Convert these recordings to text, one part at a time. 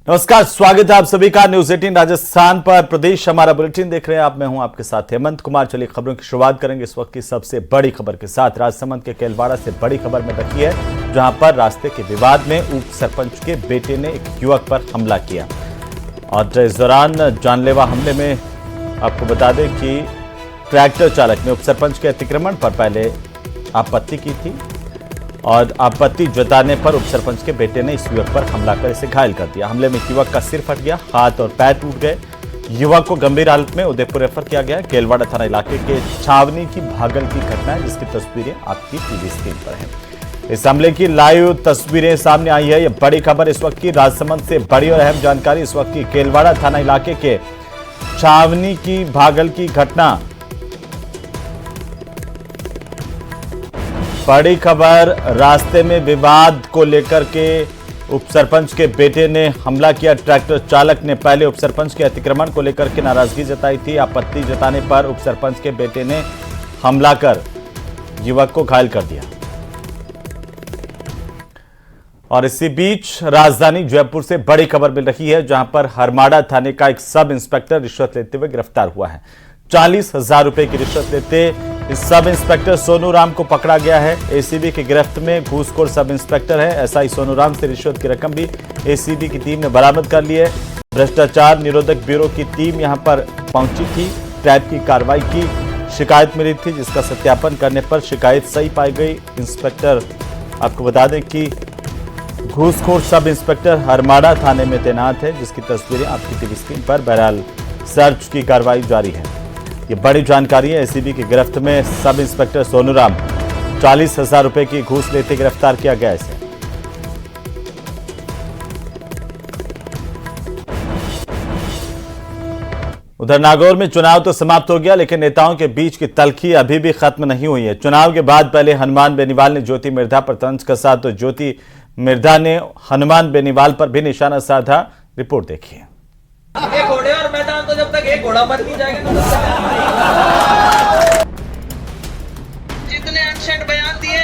नमस्कार, स्वागत है आप सभी का न्यूज 18 राजस्थान पर। प्रदेश हमारा बुलेटिन देख रहे हैं आप। मैं हूं आपके साथ हेमंत कुमार। चलिए खबरों की शुरुआत करेंगे इस वक्त की सबसे बड़ी खबर के साथ। राजसमंद के केलवाड़ा से बड़ी खबर में रखी है, जहां पर रास्ते के विवाद में उप सरपंच के बेटे ने एक युवक पर हमला किया और इस दौरान जानलेवा हमले में आपको बता दें कि ट्रैक्टर चालक ने उप सरपंच के अतिक्रमण पर पहले आपत्ति की थी और आपत्ति जताने पर उप सरपंच के बेटे ने इस युवक पर हमला कर इसे घायल कर दिया। हमले में युवक का सिर फट गया, हाथ और पैर टूट गए। युवक को गंभीर हालत में उदयपुर रेफर किया गया। केलवाड़ा थाना इलाके के छावनी की भागल की घटना है, जिसकी तस्वीरें आपकी टीवी स्क्रीन पर हैं। इस हमले की लाइव तस्वीरें सामने आई है। यह बड़ी खबर इस वक्त की। राजसमंद से बड़ी और अहम जानकारी इस वक्त की। केलवाड़ा थाना इलाके के छावनी की भागल की घटना। बड़ी खबर, रास्ते में विवाद को लेकर के उप सरपंच के बेटे ने हमला किया। ट्रैक्टर चालक ने पहले उप सरपंच के अतिक्रमण को लेकर के नाराजगी जताई थी। आपत्ति जताने पर उप सरपंच के बेटे ने हमला कर युवक को घायल कर दिया। और इसी बीच राजधानी जयपुर से बड़ी खबर मिल रही है, जहां पर हरमाड़ा थाने का एक सब इंस्पेक्टर रिश्वत लेते हुए गिरफ्तार हुआ है। 40,000 रुपए की रिश्वत लेते इस सब इंस्पेक्टर सोनू राम को पकड़ा गया है। एसीबी की गिरफ्त में घूसखोर सब इंस्पेक्टर है। एसआई सोनू राम से रिश्वत की रकम भी एसीबी की टीम ने बरामद कर ली है। भ्रष्टाचार निरोधक ब्यूरो की टीम यहां पर पहुंची थी। टैब की कार्रवाई की शिकायत मिली थी, जिसका सत्यापन करने पर शिकायत सही पाई गई। इंस्पेक्टर, आपको बता दें कि घूसखोर सब इंस्पेक्टर हरमाड़ा थाने में तैनात है, जिसकी तस्वीरें आपकी टीवी स्क्रीन पर। बहरहाल सर्च की कार्रवाई जारी है। ये बड़ी जानकारी है। एसीबी की गिरफ्त में सब इंस्पेक्टर सोनू राम, 40,000 रुपए की घूस लेते गिरफ्तार किया गया इसे। उधर नागौर में चुनाव तो समाप्त हो गया, लेकिन नेताओं के बीच की तल्खी अभी भी खत्म नहीं हुई है। चुनाव के बाद पहले हनुमान बेनीवाल ने ज्योति मिर्धा पर तंज कसा, तो ज्योति मिर्धा ने हनुमान बेनीवाल पर भी निशाना साधा। रिपोर्ट देखिए। ये घोड़े और मैदान तो जब तक एक घोड़ा मर नहीं जाएगा जितने अनशन बयान दिए।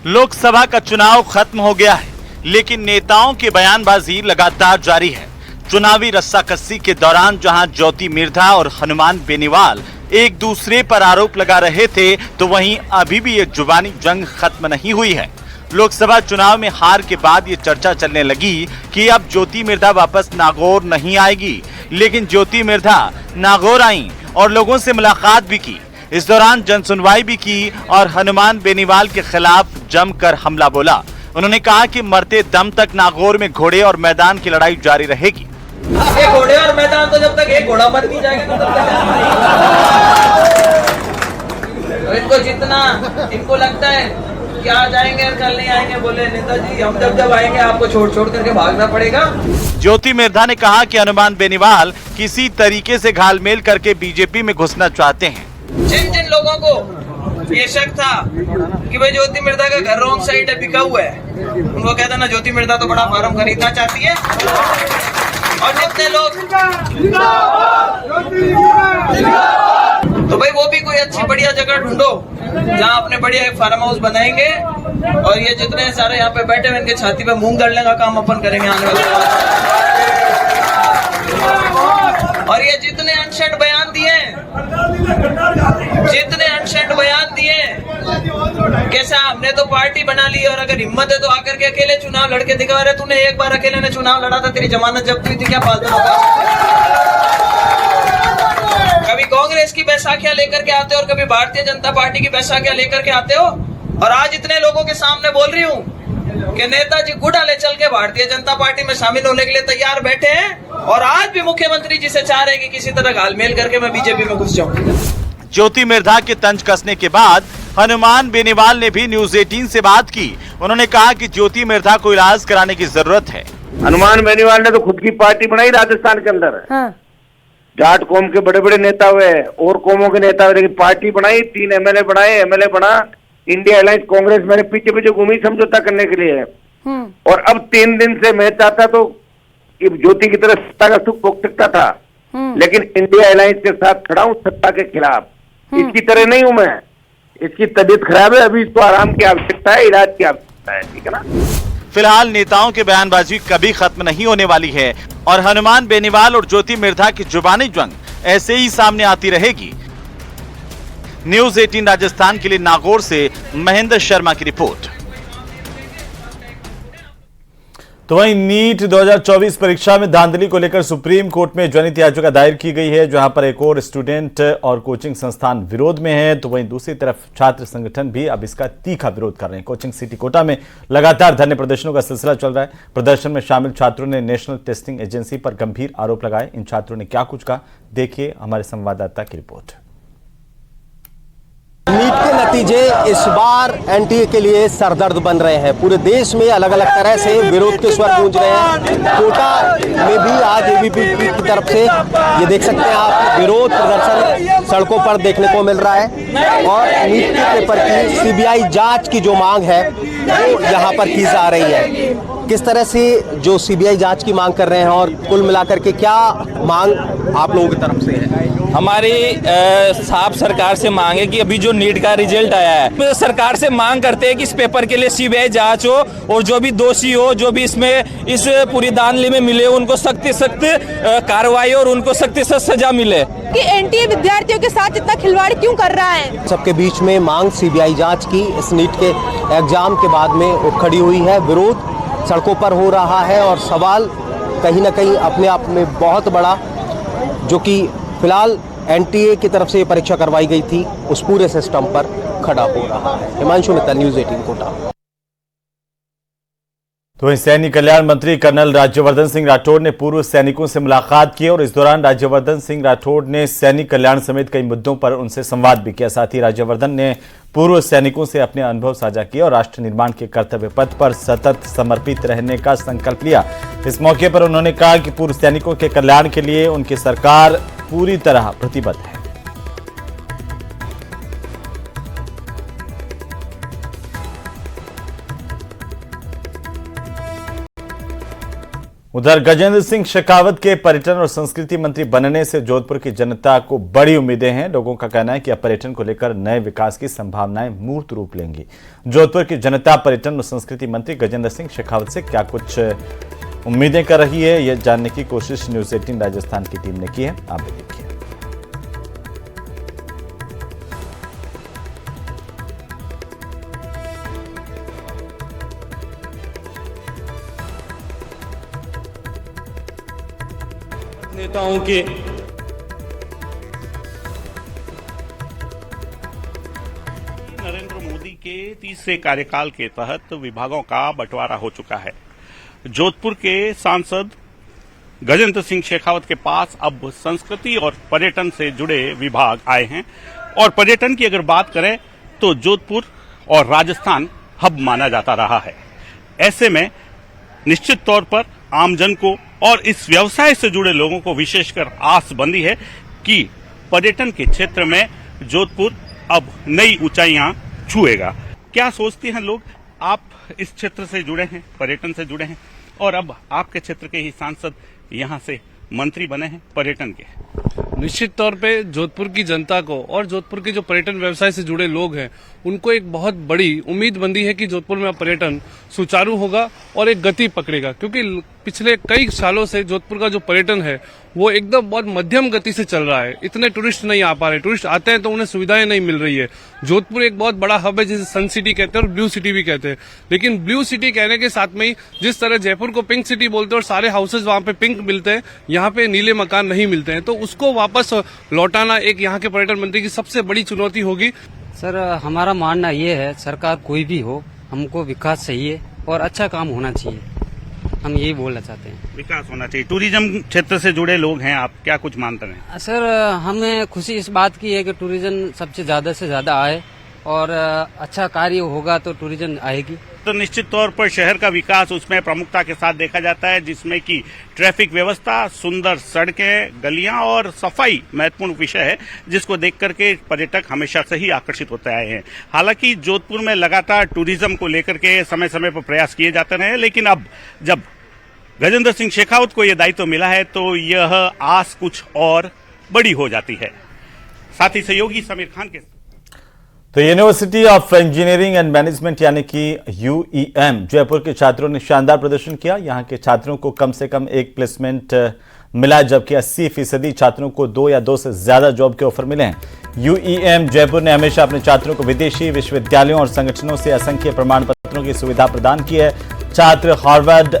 लोकसभा का चुनाव खत्म हो गया है, लेकिन नेताओं की बयानबाजी लगातार जारी है। चुनावी रस्साकसी के दौरान जहां ज्योति मिर्धा और हनुमान बेनीवाल एक दूसरे पर आरोप लगा रहे थे, तो वहीं अभी भी ये जुबानी जंग खत्म नहीं हुई है। लोकसभा चुनाव में हार के बाद ये चर्चा चलने लगी कि अब ज्योति मिर्धा वापस नागौर नहीं आएगी, लेकिन ज्योति मिर्धा नागौर आई और लोगों से मुलाकात भी की। इस दौरान जनसुनवाई भी की और हनुमान बेनीवाल के खिलाफ जमकर हमला बोला। उन्होंने कहा कि मरते दम तक नागौर में घोड़े और मैदान की लड़ाई जारी रहेगी। ये घोड़े और मैदान तो जब तक एक घोड़ा मर नहीं जाएगा तो इनको जितना इनको लगता है क्या आ जाएंगे और कल नहीं आएंगे। बोले नेताजी, हम जब आएंगे आपको छोड़ छोड़ करके भागना पड़ेगा। ज्योति मिर्धा ने कहा कि हनुमान बेनीवाल किसी तरीके से घालमेल करके बीजेपी में घुसना चाहते हैं। जिन जिन लोगों को ये शक था कि भाई ज्योति मिर्धा का घर रॉन्ग साइड है, बिका हुआ है, उनको कहता ना ज्योति मिर्धा तो बड़ा फार्म खरीदना चाहती है। और जितने लोग तो भाई वो भी कोई अच्छी बढ़िया जगह ढूंढो जहाँ अपने बढ़िया एक फार्म हाउस बनाएंगे। और ये जितने सारे यहाँ पे बैठे हुए इनके छाती पे मूंग दलने का काम अपन करेंगे आने वाले। और ये जितने अनशर्ट बयान दिए, कैसा हमने तो पार्टी बना ली और अगर हिम्मत है तो आकर के अकेले चुनाव लड़के दिखा रहे। तूने एक बार अकेले ने चुनाव लड़ा था, तेरी जमानत जब्त हुई थी, क्या फालतू होगा। कभी कांग्रेस की बैसाखियां लेकर के आते हो और कभी भारतीय जनता पार्टी की बैसाखियां लेकर के आते हो। और आज इतने लोगों के सामने बोल रही हूँ कि नेताजी गुडाले चल के भारतीय जनता पार्टी में शामिल होने के लिए तैयार बैठे हैं। और आज भी मुख्यमंत्री जी से चाह रहे हैं कि किसी तरह घालमेल करके मैं बीजेपी में घुस जाऊं। ज्योति मिर्धा के तंज कसने के बाद हनुमान बेनीवाल ने भी न्यूज 18 से बात की। उन्होंने कहा कि ज्योति मिर्धा को इलाज कराने की जरूरत है। हनुमान बेनीवाल ने तो खुद की पार्टी बनाई राजस्थान के अंदर। हाँ। जाट कौम के बड़े बड़े नेता हुए और कौमों के नेता हुए, लेकिन पार्टी बनाई, 3 एमएलए बनाए, एमएलए बना। इंडिया अलायंस कांग्रेस मेरे पीछे पीछे घूमी समझौता करने के लिए। और अब 3 दिन से मैं चाहता तो ज्योति की तरफ सत्ता का सुख भोग सकता था, लेकिन इंडिया अलायंस के साथ खड़ा हूं सत्ता के खिलाफ। इसकी तरह नहीं हूं मैं। इसकी तबीयत खराब है, अभी इसको आराम की आवश्यकता है, इलाज की आवश्यकता है, ठीक है ना। फिलहाल नेताओं की बयानबाजी कभी खत्म नहीं होने वाली है और हनुमान बेनीवाल और ज्योति मिर्धा की जुबानी जंग ऐसे ही सामने आती रहेगी। न्यूज 18 राजस्थान के लिए नागौर से महेंद्र शर्मा की रिपोर्ट। तो वहीं नीट 2024 परीक्षा में धांधली को लेकर सुप्रीम कोर्ट में जनहित याचिका दायर की गई है, जहां पर एक और स्टूडेंट और कोचिंग संस्थान विरोध में है, तो वहीं दूसरी तरफ छात्र संगठन भी अब इसका तीखा विरोध कर रहे हैं। कोचिंग सिटी कोटा में लगातार धरने प्रदर्शनों का सिलसिला चल रहा है। प्रदर्शन में शामिल छात्रों ने नेशनल टेस्टिंग एजेंसी पर गंभीर आरोप लगाए। इन छात्रों ने क्या कुछ कहा, देखिए हमारे संवाददाता की रिपोर्ट। नीट के नतीजे इस बार एनटीए के लिए सरदर्द बन रहे हैं। पूरे देश में अलग अलग तरह से विरोध के स्वर गूंज रहे हैं। कोटा में भी आज एबीवीपी की तरफ से ये देख सकते हैं आप, विरोध प्रदर्शन सड़कों पर देखने को मिल रहा है और नीट के पेपर की सीबीआई जांच की जो मांग है वो यहाँ पर की जा रही है। किस तरह से जो सीबीआई जांच की मांग कर रहे हैं और कुल मिलाकर के क्या मांग आप लोगों की तरफ से है? हमारी साफ सरकार से मांग है कि अभी जो नीट का रिजल्ट आया है, तो सरकार से मांग करते हैं कि इस पेपर के लिए सीबीआई जांच हो और जो भी दोषी हो, जो भी इसमें इस पूरी धांधली में मिले, उनको सख्त कार्रवाई और उनको सख्त सजा मिले। कि एनटीए विद्यार्थियों के साथ इतना खिलवाड़ क्यों कर रहा है? सबके बीच में मांग सीबीआई जांच की इस नीट के एग्जाम के बाद में उठ खड़ी हुई है। विरोध सड़कों पर हो रहा है और सवाल कहीं ना कहीं अपने आप में बहुत बड़ा, जो कि फिलहाल एनटीए की तरफ से ये परीक्षा करवाई गई थी उस पूरे सिस्टम पर खड़ा हो रहा है। हिमांशु मित्तल, न्यूज 18 कोटा। तो वहीं सैनिक कल्याण मंत्री कर्नल राज्यवर्धन सिंह राठौड़ ने पूर्व सैनिकों से मुलाकात की और इस दौरान राज्यवर्धन सिंह राठौड़ ने सैनिक कल्याण समेत कई मुद्दों पर उनसे संवाद भी किया। साथ ही राज्यवर्धन ने पूर्व सैनिकों से अपने अनुभव साझा किए और राष्ट्र निर्माण के कर्तव्य पथ पर सतत समर्पित रहने का संकल्प लिया। इस मौके पर उन्होंने कहा कि पूर्व सैनिकों के कल्याण के लिए उनकी सरकार पूरी तरह प्रतिबद्ध है। उधर गजेंद्र सिंह शेखावत के पर्यटन और संस्कृति मंत्री बनने से जोधपुर की जनता को बड़ी उम्मीदें हैं। लोगों का कहना है कि अब पर्यटन को लेकर नए विकास की संभावनाएं मूर्त रूप लेंगी। जोधपुर की जनता पर्यटन और संस्कृति मंत्री गजेंद्र सिंह शेखावत से क्या कुछ उम्मीदें कर रही है, यह जानने की कोशिश न्यूज 18 राजस्थान की टीम ने की है। आप भी देखिए। नेताओं के नरेंद्र मोदी के तीसरे कार्यकाल के तहत विभागों का बंटवारा हो चुका है। जोधपुर के सांसद गजेंद्र सिंह शेखावत के पास अब संस्कृति और पर्यटन से जुड़े विभाग आए हैं और पर्यटन की अगर बात करें तो जोधपुर और राजस्थान हब माना जाता रहा है। ऐसे में निश्चित तौर पर आमजन को और इस व्यवसाय से जुड़े लोगों को विशेषकर आस बंधी है कि पर्यटन के क्षेत्र में जोधपुर अब नई ऊंचाइयां छुएगा। क्या सोचते हैं लोग? आप इस क्षेत्र से जुड़े हैं, पर्यटन से जुड़े हैं और अब आपके क्षेत्र के ही सांसद यहां से मंत्री बने हैं पर्यटन के। निश्चित तौर पे जोधपुर की जनता को और जोधपुर के जो पर्यटन व्यवसाय से जुड़े लोग हैं उनको एक बहुत बड़ी उम्मीद बंधी है कि जोधपुर में अब पर्यटन सुचारू होगा और एक गति पकड़ेगा, क्योंकि पिछले कई सालों से जोधपुर का जो पर्यटन है वो एकदम बहुत मध्यम गति से चल रहा है। इतने टूरिस्ट नहीं आ पा रहे, टूरिस्ट आते हैं तो उन्हें सुविधाएं नहीं मिल रही है। जोधपुर एक बहुत बड़ा हब है जिसे सन सिटी कहते हैं और ब्लू सिटी भी कहते हैं, लेकिन ब्लू सिटी कहने के साथ में ही जिस तरह जयपुर को पिंक सिटी बोलते हैं और सारे हाउसेज वहां पे पिंक मिलते हैं, यहाँ पे नीले मकान नहीं मिलते हैं, तो उसको वापस लौटाना एक यहाँ के पर्यटन मंत्री की सबसे बड़ी चुनौती होगी। सर, हमारा मानना ये है सरकार कोई भी हो, हमको विकास चाहिए और अच्छा काम होना चाहिए। हम यही बोलना चाहते हैं, विकास होना चाहिए। टूरिज्म क्षेत्र से जुड़े लोग हैं, आप क्या कुछ मानते हैं? सर, हमें खुशी इस बात की है कि टूरिज्म सबसे ज्यादा आए और अच्छा कार्य होगा तो टूरिज्म आएगी। तो निश्चित तौर पर शहर का विकास उसमें प्रमुखता के साथ देखा जाता है, जिसमें कि ट्रैफिक व्यवस्था, सुंदर सड़कें, गलियां और सफाई महत्वपूर्ण विषय है, जिसको देख करके पर्यटक हमेशा से ही आकर्षित होते आए हैं। हालांकि जोधपुर में लगातार टूरिज्म को लेकर के समय समय पर प्रयास किए जाते रहे, लेकिन अब जब गजेंद्र सिंह शेखावत को यह दायित्व मिला है तो यह आस कुछ और बड़ी हो जाती है। साथ ही सहयोगी समीर खान के तो university of engineering and management यानी कि यूईएम जयपुर के छात्रों ने शानदार प्रदर्शन किया। यहां के छात्रों को कम से कम एक प्लेसमेंट मिला, जबकि 80% छात्रों को 2 या 2 से ज्यादा जॉब के ऑफर मिले हैं। यूईएम जयपुर ने हमेशा अपने छात्रों को विदेशी विश्वविद्यालयों और संगठनों से असंख्य प्रमाण पत्रों की सुविधा प्रदान की है। छात्र हार्वर्ड,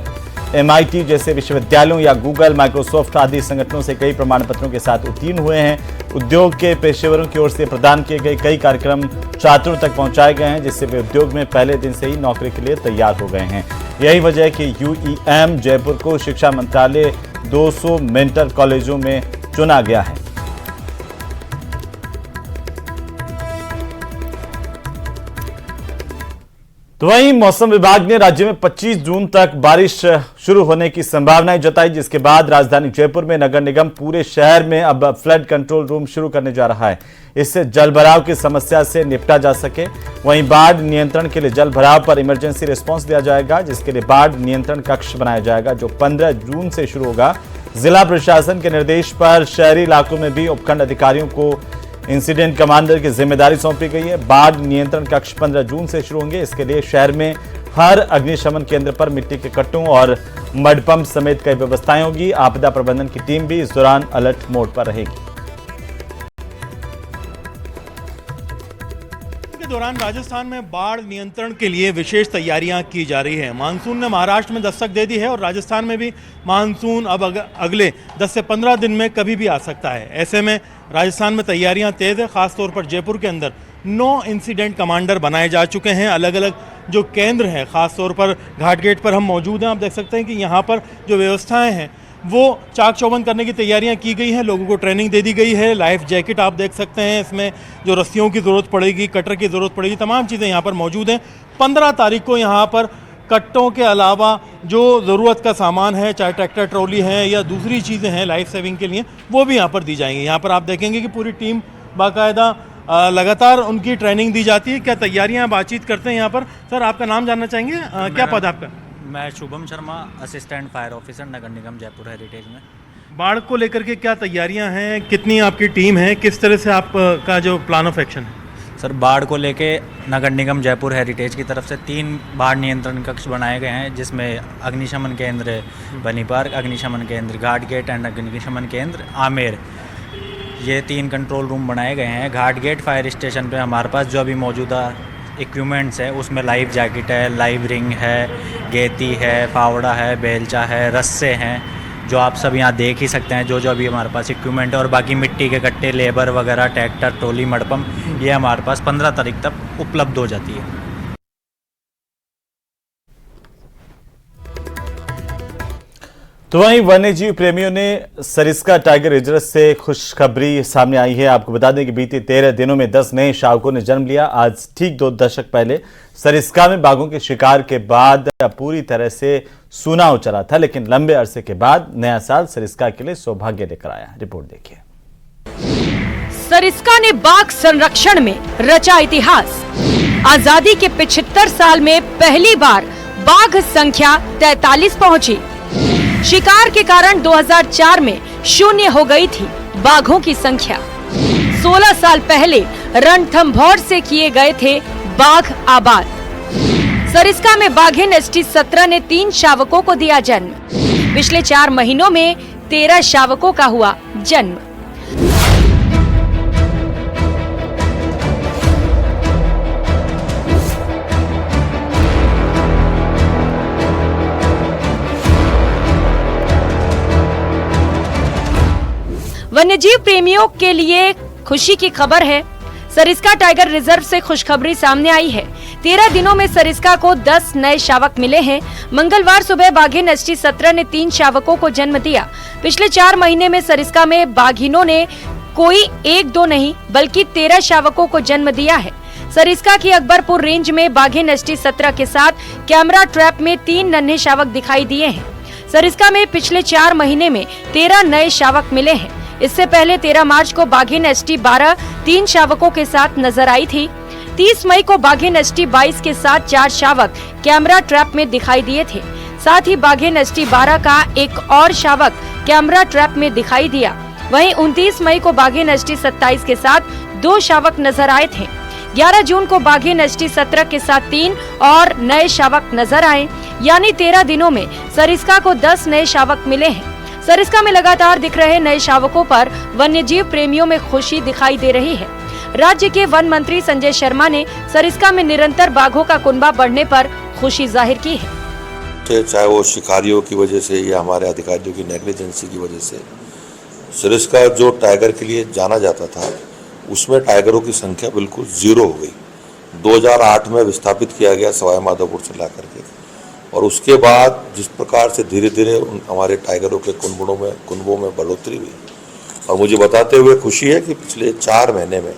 MIT जैसे विश्वविद्यालयों या गूगल, माइक्रोसॉफ्ट आदि संगठनों से कई प्रमाण पत्रों के साथ उत्तीर्ण हुए हैं। उद्योग के पेशेवरों की ओर से प्रदान किए गए कई कार्यक्रम छात्रों तक पहुंचाए गए हैं, जिससे वे उद्योग में पहले दिन से ही नौकरी के लिए तैयार हो गए हैं। यही वजह है कि यूईएम जयपुर को शिक्षा मंत्रालय 200 मेंटर कॉलेजों में चुना गया है। तो वहीं मौसम विभाग ने राज्य में 25 जून तक बारिश शुरू होने की संभावनाएं जताई, जिसके बाद राजधानी जयपुर में नगर निगम पूरे शहर में अब फ्लड कंट्रोल रूम शुरू करने जा रहा है। इससे जल भराव की समस्या से निपटा जा सके। वहीं बाढ़ नियंत्रण के लिए जल भराव पर इमरजेंसी रिस्पांस दिया जाएगा, जिसके लिए बाढ़ नियंत्रण कक्ष बनाया जाएगा, जो 15 जून से शुरू होगा। जिला प्रशासन के निर्देश पर शहरी इलाकों में भी उपखंड अधिकारियों को इंसिडेंट कमांडर की जिम्मेदारी सौंपी गई है। बाढ़ नियंत्रण कक्ष 15 जून से शुरू होंगे। इसके लिए शहर में हर अग्निशमन केंद्र पर मिट्टी के कट्टों और मडपंप समेत कई व्यवस्थाएं होगी। आपदा प्रबंधन की टीम भी इस दौरान अलर्ट मोड पर रहेगी। के दौरान राजस्थान में बाढ़ नियंत्रण के लिए विशेष तैयारियां की जा रही है। मानसून ने महाराष्ट्र में दस्तक दे दी है और राजस्थान में भी मानसून अब अगले 10 से 15 दिन में कभी भी आ सकता है। ऐसे में राजस्थान में तैयारियां तेज है। खासतौर पर जयपुर के अंदर 9 इंसिडेंट कमांडर बनाए जा चुके हैं। अलग अलग जो केंद्र हैं, खासतौर पर घाट गेट पर हम मौजूद हैं। आप देख सकते हैं कि यहाँ पर जो व्यवस्थाएं हैं वो चाक चौबंद करने की तैयारियां की गई हैं। लोगों को ट्रेनिंग दे दी गई है। लाइफ जैकेट आप देख सकते हैं, इसमें जो रस्सियों की ज़रूरत पड़ेगी, कटर की ज़रूरत पड़ेगी, तमाम चीज़ें यहाँ पर मौजूद हैं। 15 तारीख को यहाँ पर कट्टों के अलावा जो ज़रूरत का सामान है, चाहे ट्रैक्टर ट्रॉली है या दूसरी चीज़ें हैं लाइफ सेविंग के लिए, वो भी यहाँ पर दी जाएंगी। यहाँ पर आप देखेंगे कि पूरी टीम बाकायदा लगातार उनकी ट्रेनिंग दी जाती है। क्या तैयारियाँ, बातचीत करते हैं यहाँ पर। सर, आपका नाम जानना चाहेंगे, क्या पद आपका? मैं Shubham Sharma, assistant fire officer, Nagar Nigam Jaipur Heritage में। बाढ़ को लेकर के क्या तैयारियां हैं, कितनी आपकी टीम है, किस तरह से आपका जो प्लान ऑफ एक्शन है? सर, बाढ़ को लेके नगर निगम जयपुर हेरिटेज की तरफ से 3 बाढ़ नियंत्रण कक्ष बनाए गए हैं, जिसमें अग्निशमन केंद्र बनी पार्क, अग्निशमन केंद्र घाट गेट एंड अग्निशमन केंद्र आमेर, ये 3 कंट्रोल रूम बनाए गए हैं। घाट गेट फायर स्टेशन पे हमारे पास जो अभी मौजूदा इक्विपमेंट्स है उसमें लाइव जैकेट है, लाइव रिंग है, गेती है, फावड़ा है, बेलचा है, रस्से हैं, जो आप सब यहाँ देख ही सकते हैं। जो अभी हमारे पास इक्विपमेंट है, और बाकी मिट्टी के कट्टे, लेबर वगैरह, ट्रैक्टर ट्रॉली, मडपम, ये हमारे पास 15 तारीख तक उपलब्ध हो जाती है। तो वहीं वन्यजीव प्रेमियों ने सरिस्का टाइगर रिजर्व से खुशखबरी सामने आई है। आपको बता दें कि बीते 13 दिनों में 10 नए शावकों ने जन्म लिया। आज ठीक 2 दशक पहले सरिस्का में बाघों के शिकार के बाद पूरी तरह से सूना हो चला था, लेकिन लंबे अरसे के बाद नया साल सरिस्का के लिए सौभाग्य लेकर आया। रिपोर्ट देखिए। सरिस्का ने बाघ संरक्षण में रचा इतिहास। आजादी के 75 साल में पहली बार बाघ संख्या 43 पहुंची। शिकार के कारण 2004 में 0 हो गई थी बाघों की संख्या। 16 साल पहले रणथंभौर से किए गए थे बाघ आबाद। सरिस्का में बाघिन ST-17 ने 3 शावकों को दिया जन्म। पिछले 4 महीनों में 13 शावकों का हुआ जन्म। वन्यजीव प्रेमियों के लिए खुशी की खबर है। सरिस्का टाइगर रिजर्व से खुशखबरी सामने आई है। 13 दिनों में सरिस्का को 10 नए शावक मिले हैं। मंगलवार सुबह बाघिन ST-17 ने 3 शावकों को जन्म दिया। पिछले 4 महीने में सरिस्का में बाघिनों ने कोई 1-2 नहीं बल्कि 13 शावकों को जन्म दिया है। सरिस्का की अकबरपुर रेंज में बाघिन ST-17 के साथ कैमरा ट्रैप में 3 नन्हे शावक दिखाई दिए हैं। सरिस्का में पिछले 4 महीने में 13 नए शावक मिले हैं। इससे पहले 13 मार्च को बाघिन ST-12 3 शावकों के साथ नजर आई थी। 30 मई को बाघिन ST-22 के साथ 4 शावक कैमरा ट्रैप में दिखाई दिए थे। साथ ही बाघिन ST-12 का एक और शावक कैमरा ट्रैप में दिखाई दिया। वहीं 29 मई को बाघिन ST-27 के साथ 2 शावक नजर आए थे। 11 जून को बाघेन एसटी 17 के साथ 3 और नए शावक नजर आए, यानी 13 दिनों में सरिस्का को 10 नए शावक मिले हैं। सरिस्का में लगातार दिख रहे नए शावकों पर वन्यजीव प्रेमियों में खुशी दिखाई दे रही है। राज्य के वन मंत्री संजय शर्मा ने सरिस्का में निरंतर बाघों का कुनबा बढ़ने पर खुशी जाहिर की है। चाहे वो शिकारियों की वजह से या हमारे अधिकारियों की नेग्लिजेंसी की वजह से सरिस्का जो टाइगर के लिए जाना जाता था उसमें टाइगरों की संख्या बिल्कुल जीरो हो गई। 2008 में विस्थापित किया गया सवाई माधोपुर से ला करके, और उसके बाद जिस प्रकार से धीरे धीरे हमारे टाइगरों के कुनबों में बढ़ोतरी हुई, और मुझे बताते हुए खुशी है कि पिछले 4 महीने में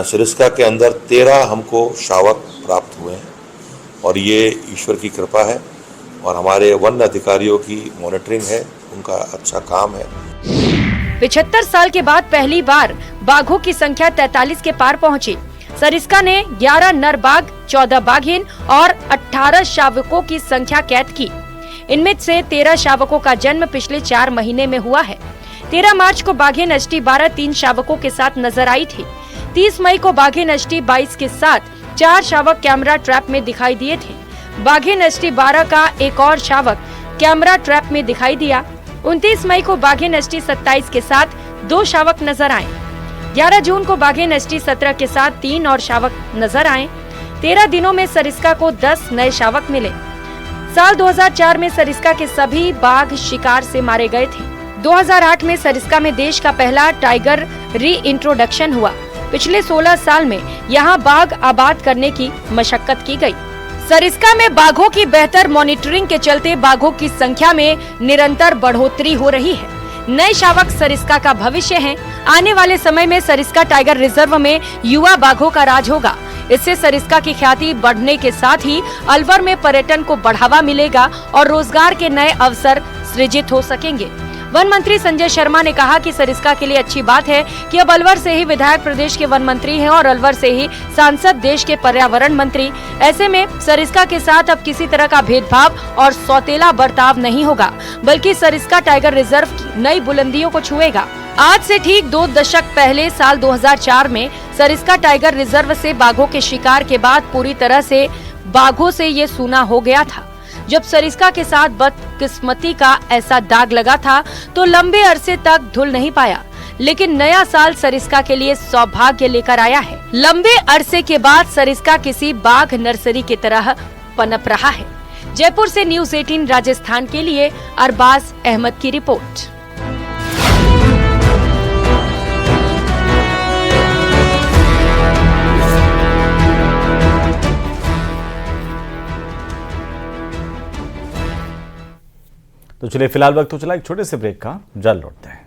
सरिस्का के अंदर 13 हमको शावक प्राप्त हुए हैं, और ये ईश्वर की कृपा है और हमारे वन अधिकारियों की मॉनिटरिंग है, उनका अच्छा काम है। 75 साल के बाद पहली बार बाघों की संख्या 43 के पार पहुंची। सरिस्का ने 11 नर बाघ, 14 बाघिन और 18 शावकों की संख्या कैद की। इनमें से 13 शावकों का जन्म पिछले 4 महीने में हुआ है। 13 मार्च को बाघेन एसटी 12 3 शावकों के साथ नजर आई थी। 30 मई को बाघेन एसटी 22 के साथ 4 शावक कैमरा ट्रैप में दिखाई दिए थे। बाघेन एसटी 12 का एक और शावक कैमरा ट्रैप में दिखाई दिया। 29 मई को बाघेन एसटी 27 के साथ 2 शावक नजर आए। 11 जून को बाघेन एसटी 17 के साथ 3 और शावक नजर आए। 13 दिनों में सरिस्का को 10 नए शावक मिले। साल 2004 में सरिस्का के सभी बाघ शिकार से मारे गए थे। 2008 में सरिस्का में देश का पहला टाइगर री इंट्रोडक्शन हुआ। पिछले 16 साल में यहाँ बाघ आबाद करने की मशक्कत की गई। सरिस्का में बाघों की बेहतर मॉनिटरिंग के चलते बाघों की संख्या में निरंतर बढ़ोतरी हो रही है। नए शावक सरिस्का का भविष्य हैं। आने वाले समय में सरिस्का टाइगर रिजर्व में युवा बाघों का राज होगा। इससे सरिस्का की ख्याति बढ़ने के साथ ही अलवर में पर्यटन को बढ़ावा मिलेगा और रोजगार के नए अवसर सृजित हो सकेंगे। वन मंत्री संजय शर्मा ने कहा कि सरिस्का के लिए अच्छी बात है कि अब अलवर से ही विधायक प्रदेश के वन मंत्री हैं और अलवर से ही सांसद देश के पर्यावरण मंत्री। ऐसे में सरिस्का के साथ अब किसी तरह का भेदभाव और सौतेला बर्ताव नहीं होगा, बल्कि सरिस्का टाइगर रिजर्व की नई बुलंदियों को छुएगा। आज से ठीक 2 दशक पहले साल 2004 में सरिस्का टाइगर रिजर्व से बाघों के शिकार के बाद पूरी तरह से बाघों से ये सूना हो गया था। जब सरिस्का के साथ बदकिस्मती का ऐसा दाग लगा था तो लंबे अरसे तक धुल नहीं पाया, लेकिन नया साल सरिस्का के लिए सौभाग्य लेकर आया है। लंबे अरसे के बाद सरिस्का किसी बाघ नर्सरी की तरह पनप रहा है। जयपुर से न्यूज़ 18 राजस्थान के लिए अरबाज अहमद की रिपोर्ट। तो चलिए फिलहाल वक्त तो चला एक छोटे से ब्रेक का, जल्द लौटते हैं।